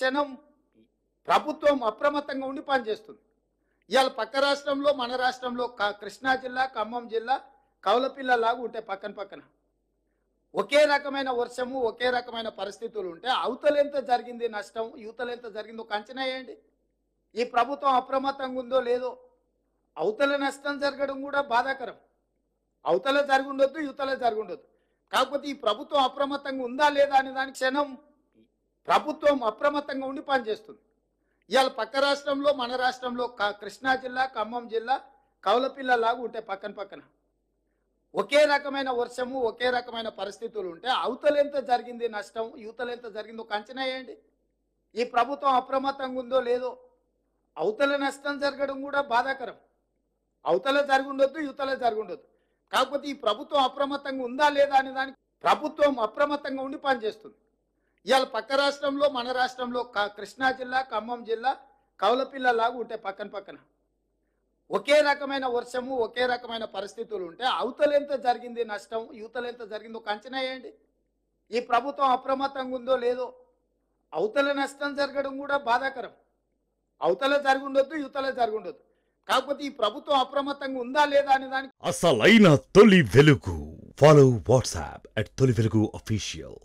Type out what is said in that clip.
క్షణం ప్రభుత్వం అప్రమత్తంగా ఉండి పనిచేస్తుంది. ఇవాళ పక్క రాష్ట్రంలో మన రాష్ట్రంలో కృష్ణా జిల్లా, ఖమ్మం జిల్లా కౌలపిల్లలాగా ఉంటే పక్కన పక్కన ఒకే రకమైన వర్షము, ఒకే రకమైన పరిస్థితులు ఉంటే అవతలెంత జరిగింది నష్టం, యువతలెంత జరిగిందో ఒక అంచనా వేయండి. ఈ ప్రభుత్వం అప్రమత్తంగా ఉందో లేదో. అవతల నష్టం జరగడం కూడా బాధాకరం. అవతల జరిగి ఉండొద్దు, యువతల జరిగి ఉండొద్దు. కాకపోతే ఈ ప్రభుత్వం అప్రమత్తంగా ఉందా లేదా అనే దానికి క్షణం ప్రభుత్వం అప్రమత్తంగా ఉండి పనిచేస్తుంది. ఇవాళ పక్క రాష్ట్రంలో మన రాష్ట్రంలో కృష్ణా జిల్లా, ఖమ్మం జిల్లా కౌలపిల్లలాగా ఉంటే పక్కన పక్కన ఒకే రకమైన వర్షము, ఒకే రకమైన పరిస్థితులు ఉంటే అవతలెంత జరిగింది నష్టం, యువతలెంత జరిగిందో ఒక అంచనా వేయండి. ఈ ప్రభుత్వం అప్రమత్తంగా ఉందో లేదో. అవతల నష్టం జరగడం కూడా బాధాకరం. అవతల జరిగి ఉండొద్దు, యువతల జరిగి ఉండొద్దు. కాకపోతే ఈ ప్రభుత్వం అప్రమత్తంగా ఉందా లేదా అనే దానికి ప్రభుత్వం అప్రమత్తంగా ఉండి పనిచేస్తుంది. ఇవాళ పక్క రాష్ట్రంలో మన రాష్ట్రంలో కృష్ణా జిల్లా, ఖమ్మం జిల్లా కౌలపిల్లలాగా ఉంటే పక్కన పక్కన ఒకే రకమైన వర్షము, ఒకే రకమైన పరిస్థితులు ఉంటే అవతలెంత జరిగింది నష్టం, యువతలెంత జరిగిందో ఒక అంచనా వేయండి. ఈ ప్రభుత్వం అప్రమత్తంగా ఉందో లేదో. అవతల నష్టం జరగడం కూడా బాధాకరం. అవతల జరిగి ఉండొద్దు, యువతల జరిగి ఉండొద్దు. కాకపోతే ఈ ప్రభుత్వం అప్రమత్తంగా ఉందా లేదా అనే దానికి అసలైన తొలి వెలుగు. ఫాలో వాట్సాప్ @తొలి వెలుగు official.